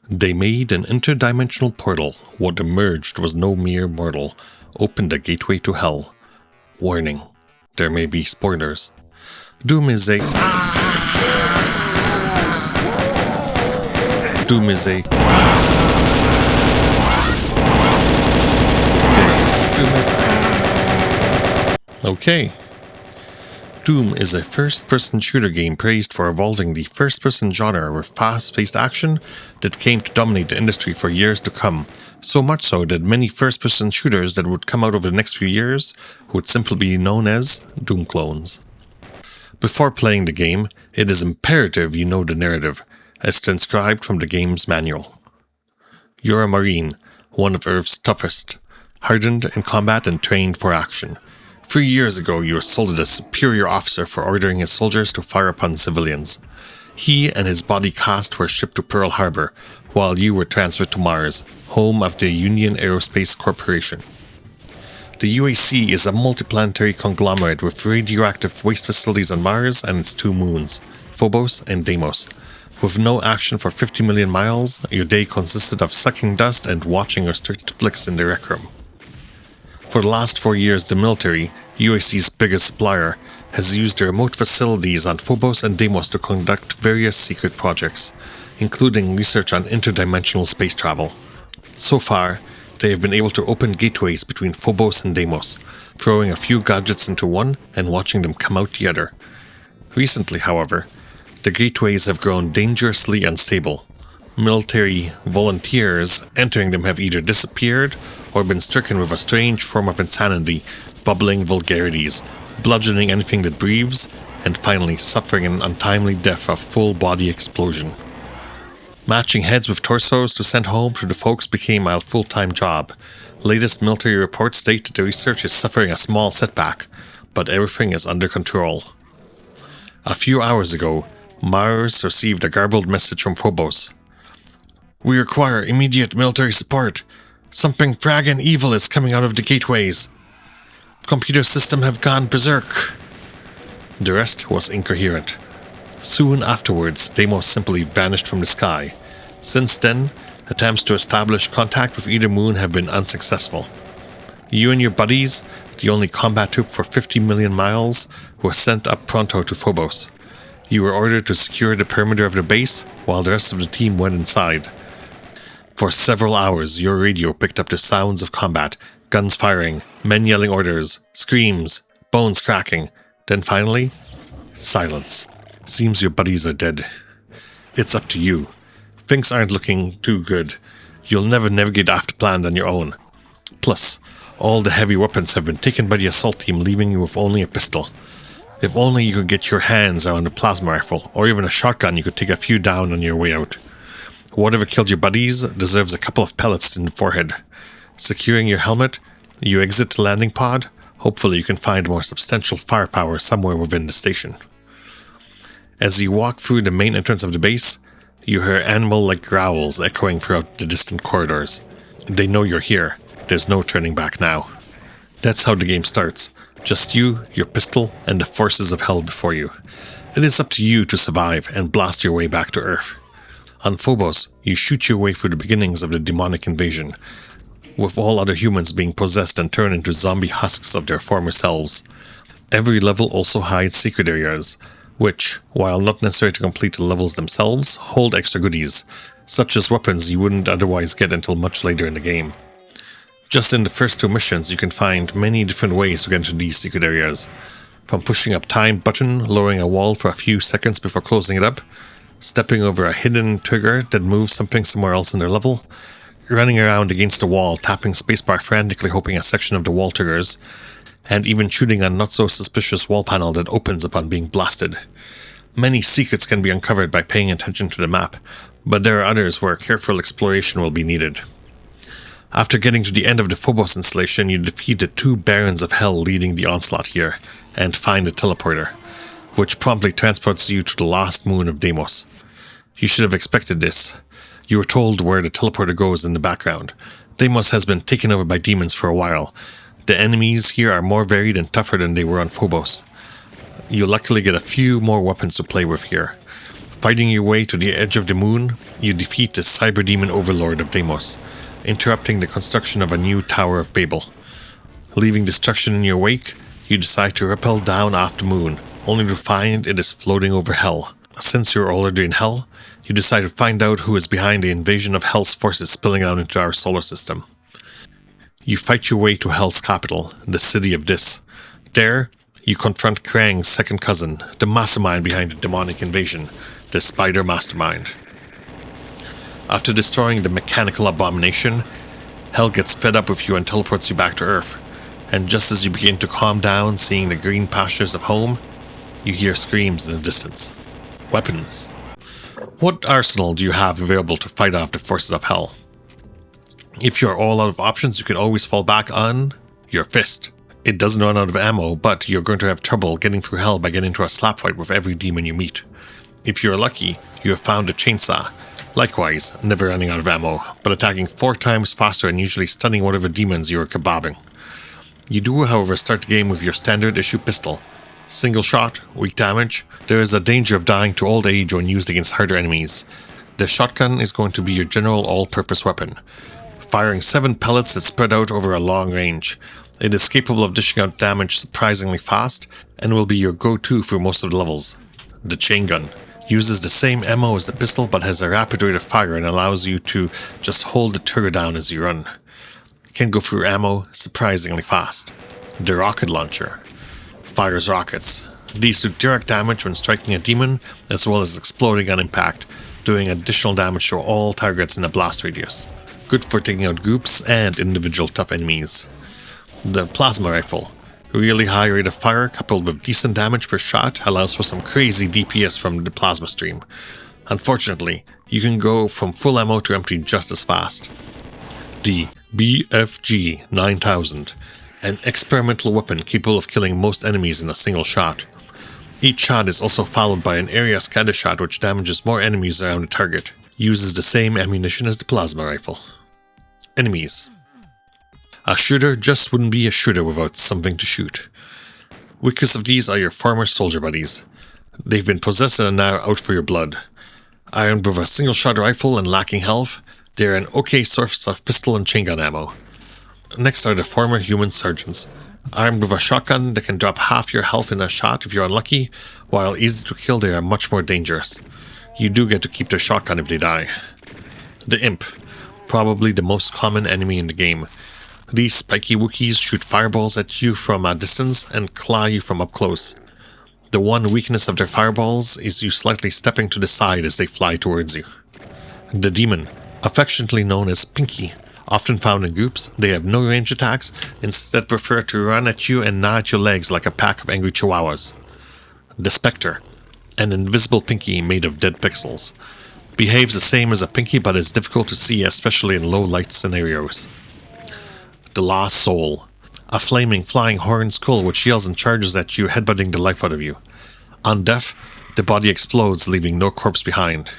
They made an interdimensional portal. What emerged was no mere mortal. Opened a gateway to hell. Warning. There may be spoilers. Doom is a... Doom is a... Okay. Doom is a first-person shooter game praised for evolving the first-person genre with fast-paced action that came to dominate the industry for years to come. So much so that many first-person shooters that would come out over the next few years would simply be known as Doom clones. Before playing the game, it is imperative you know the narrative, as transcribed from the game's manual. You're a Marine, one of Earth's toughest, hardened in combat and trained for action. 3 years ago, you were sold as a superior officer for ordering his soldiers to fire upon civilians. He and his body cast were shipped to Pearl Harbor, while you were transferred to Mars, home of the Union Aerospace Corporation. The UAC is a multiplanetary conglomerate with radioactive waste facilities on Mars and its 2 moons, Phobos and Deimos. With no action for 50 million miles, your day consisted of sucking dust and watching restricted flicks in the rec room. For the last 4 years, the military, UAC's biggest supplier, has used their remote facilities on Phobos and Deimos to conduct various secret projects, including research on interdimensional space travel. So far, they have been able to open gateways between Phobos and Deimos, throwing a few gadgets into one and watching them come out the other. Recently, however, the gateways have grown dangerously unstable. Military volunteers entering them have either disappeared or been stricken with a strange form of insanity, bubbling vulgarities, bludgeoning anything that breathes, and finally suffering an untimely death of full-body explosion. Matching heads with torsos to send home to the folks became a full-time job. Latest military reports state that the research is suffering a small setback, but everything is under control. A few hours ago, Mars received a garbled message from Phobos. "We require immediate military support. Something fraggin' evil is coming out of the gateways. Computer system have gone berserk." The rest was incoherent. Soon afterwards, Deimos simply vanished from the sky. Since then, attempts to establish contact with either moon have been unsuccessful. You and your buddies, the only combat troop for 50 million miles, were sent up pronto to Phobos. You were ordered to secure the perimeter of the base, while the rest of the team went inside. For several hours, your radio picked up the sounds of combat, guns firing, men yelling orders, screams, bones cracking. Then finally, silence. Seems your buddies are dead. It's up to you. Things aren't looking too good. You'll never navigate after planned on your own. Plus, all the heavy weapons have been taken by the assault team, leaving you with only a pistol. If only you could get your hands on a plasma rifle, or even a shotgun, you could take a few down on your way out. Whatever killed your buddies deserves a couple of pellets in the forehead. Securing your helmet, you exit the landing pod. Hopefully you can find more substantial firepower somewhere within the station. As you walk through the main entrance of the base, you hear animal-like growls echoing throughout the distant corridors. They know you're here. There's no turning back now. That's how the game starts. Just you, your pistol, and the forces of hell before you. It is up to you to survive and blast your way back to Earth. On Phobos, you shoot your way through the beginnings of the demonic invasion, with all other humans being possessed and turned into zombie husks of their former selves. Every level also hides secret areas, which, while not necessary to complete the levels themselves, hold extra goodies, such as weapons you wouldn't otherwise get until much later in the game. Just in the first 2 missions, you can find many different ways to get into these secret areas, from pushing a timed button, lowering a wall for a few seconds before closing it up, stepping over a hidden trigger that moves something somewhere else in their level, running around against the wall, tapping spacebar frantically hoping a section of the wall triggers, and even shooting a not-so-suspicious wall panel that opens upon being blasted. Many secrets can be uncovered by paying attention to the map, but there are others where careful exploration will be needed. After getting to the end of the Phobos installation, you defeat the 2 Barons of Hell leading the onslaught here, and find a teleporter, which promptly transports you to the last moon of Deimos. You should have expected this. You were told where the teleporter goes in the background. Deimos has been taken over by demons for a while. The enemies here are more varied and tougher than they were on Phobos. You luckily get a few more weapons to play with here. Fighting your way to the edge of the moon, you defeat the cyber demon overlord of Deimos, interrupting the construction of a new Tower of Babel. Leaving destruction in your wake, you decide to rappel down off the moon, only to find it is floating over Hell. Since you're already in Hell, you decide to find out who is behind the invasion of Hell's forces spilling out into our solar system. You fight your way to Hell's capital, the city of Dis. There, you confront Krang's second cousin, the mastermind behind the demonic invasion, the Spider Mastermind. After destroying the mechanical abomination, Hell gets fed up with you and teleports you back to Earth. And just as you begin to calm down, seeing the green pastures of home, you hear screams in the distance. Weapons. What arsenal do you have available to fight off the forces of Hell? If you're all out of options, you can always fall back on your fist. It doesn't run out of ammo, but you're going to have trouble getting through Hell by getting into a slap fight with every demon you meet. If you're lucky, you have found a chainsaw. Likewise, never running out of ammo, but attacking 4 times faster and usually stunning whatever demons you are kebabbing. You do, however, start the game with your standard issue pistol. Single shot, weak damage. There is a danger of dying to old age when used against harder enemies. The shotgun is going to be your general all-purpose weapon, firing 7 pellets that spread out over a long range. It is capable of dishing out damage surprisingly fast, and will be your go-to for most of the levels. The chain gun uses the same ammo as the pistol, but has a rapid rate of fire and allows you to just hold the trigger down as you run. Can go through ammo surprisingly fast. The rocket launcher fires rockets. These do direct damage when striking a demon, as well as exploding on impact, doing additional damage to all targets in a blast radius. Good for taking out groups and individual tough enemies. The plasma rifle, really high rate of fire coupled with decent damage per shot, allows for some crazy DPS from the plasma stream. Unfortunately, you can go from full ammo to empty just as fast. The BFG 9000, an experimental weapon capable of killing most enemies in a single shot. Each shot is also followed by an area scatter shot which damages more enemies around the target. Uses the same ammunition as the plasma rifle. Enemies. A shooter just wouldn't be a shooter without something to shoot. Weakest of these are your former soldier buddies. They've been possessed and are now out for your blood. Armed with a single shot rifle and lacking health, they are an okay source of pistol and chain gun ammo. Next are the former human surgeons. Armed with a shotgun that can drop half your health in a shot if you're unlucky, while easy to kill they are much more dangerous. You do get to keep their shotgun if they die. The Imp, probably the most common enemy in the game. These spiky Wookiees shoot fireballs at you from a distance and claw you from up close. The one weakness of their fireballs is you slightly stepping to the side as they fly towards you. The Demon, affectionately known as Pinky, often found in groups, they have no range attacks, instead prefer to run at you and gnaw at your legs like a pack of angry chihuahuas. The Spectre, an invisible Pinky made of dead pixels. Behaves the same as a Pinky but is difficult to see, especially in low light scenarios. The Lost Soul, a flaming flying horned skull which yells and charges at you, headbutting the life out of you. On death, the body explodes, leaving no corpse behind.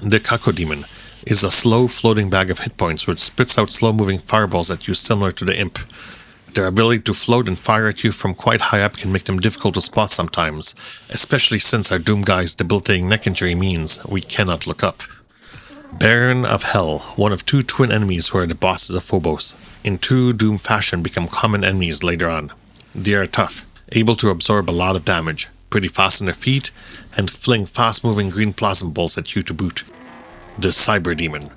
The Cacodemon is a slow floating bag of hit points which spits out slow moving fireballs at you similar to the Imp. Their ability to float and fire at you from quite high up can make them difficult to spot sometimes, especially since our Doom guy's debilitating neck injury means we cannot look up. Baron of Hell, one of 2 twin enemies who are the bosses of Phobos. In true Doom fashion become common enemies later on. They are tough, able to absorb a lot of damage, pretty fast on their feet, and fling fast-moving green plasma bolts at you to boot. The Cyber Demon.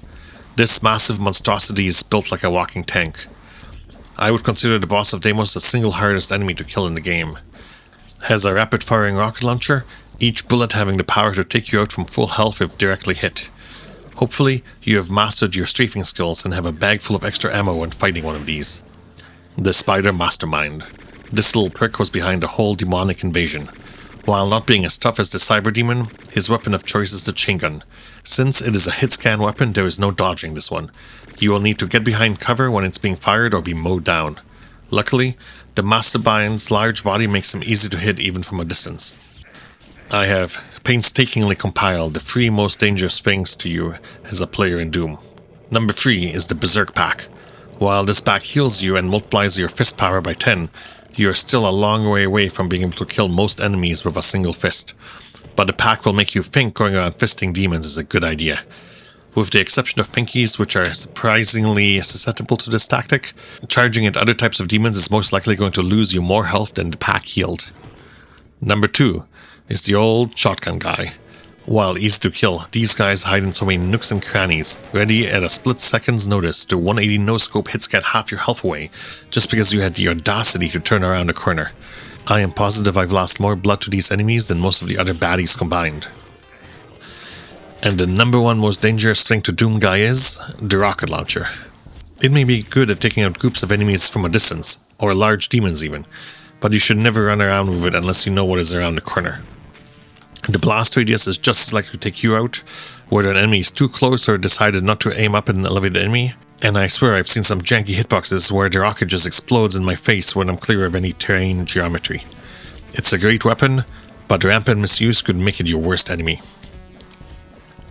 This massive monstrosity is built like a walking tank. I would consider the boss of Deimos the single hardest enemy to kill in the game. Has a rapid-firing rocket launcher, each bullet having the power to take you out from full health if directly hit. Hopefully, you have mastered your strafing skills and have a bag full of extra ammo when fighting one of these. The Spider Mastermind. This little prick was behind the whole demonic invasion. While not being as tough as the Cyber Demon, his weapon of choice is the chain gun. Since it is a hit-scan weapon, there is no dodging this one. You will need to get behind cover when it's being fired or be mowed down. Luckily, the Mastermind's large body makes him easy to hit even from a distance. I have painstakingly compiled the 3 most dangerous things to you as a player in Doom. Number 3 is the Berserk Pack. While this pack heals you and multiplies your fist power by 10, you're still a long way away from being able to kill most enemies with a single fist, but the pack will make you think going around fisting demons is a good idea. With the exception of pinkies, which are surprisingly susceptible to this tactic, charging at other types of demons is most likely going to lose you more health than the pack healed. Number 2 is the old shotgun guy. While easy to kill, these guys hide in so many nooks and crannies, ready at a split second's notice to 180 no-scope hits get half your health away, just because you had the audacity to turn around a corner. I am positive I've lost more blood to these enemies than most of the other baddies combined. And the number 1 most dangerous thing to Doom Guy is the rocket launcher. It may be good at taking out groups of enemies from a distance, or large demons even, but you should never run around with it unless you know what is around the corner. The blast radius is just as likely to take you out, whether an enemy is too close or decided not to aim up at an elevated enemy, and I swear I've seen some janky hitboxes where the rocket just explodes in my face when I'm clear of any terrain geometry. It's a great weapon, but rampant misuse could make it your worst enemy.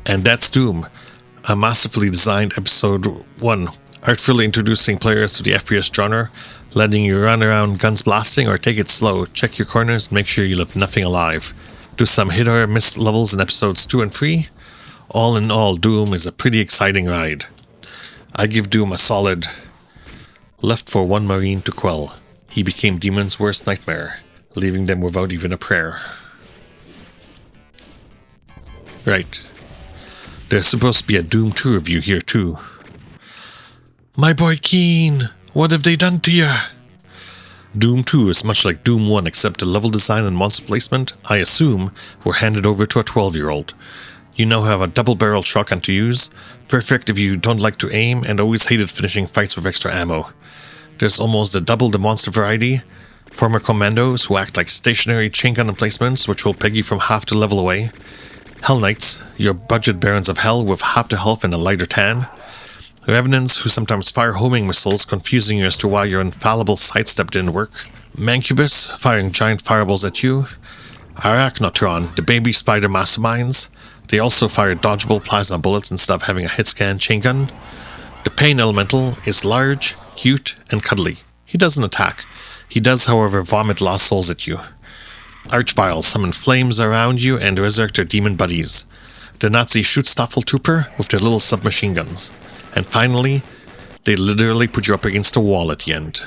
And that's Doom, a masterfully designed episode 1, artfully introducing players to the FPS genre, letting you run around guns blasting or take it slow, check your corners and make sure you leave nothing alive. Do some hit or miss levels in episodes 2 and 3. All in all, Doom is a pretty exciting ride. I give Doom a solid left for one Marine to quell. He became demons' worst nightmare, leaving them without even a prayer. Right. There's supposed to be a Doom 2 review here too. My boy Keen, what have they done to ya? Doom 2 is much like Doom 1 except the level design and monster placement, I assume, were handed over to a 12-year-old. You now have a double-barrel shotgun to use, perfect if you don't like to aim and always hated finishing fights with extra ammo. There's almost double the monster variety, former commandos who act like stationary chain gun emplacements which will peg you from half the level away, Hell Knights, your budget barons of hell with half the health and a lighter tan, Revenants who sometimes fire homing missiles, confusing you as to why your infallible sidestep didn't work, Mancubus firing giant fireballs at you, Arachnotron, the baby spider masterminds. They also fire dodgeable plasma bullets instead of having a hit scan chain gun. The Pain Elemental is large, cute, and cuddly. He doesn't attack. He does, however, vomit lost souls at you. Archviles summon flames around you and resurrect their demon buddies. The Nazi Schutzstaffeltrooper with their little submachine guns. And finally, they literally put you up against a wall at the end.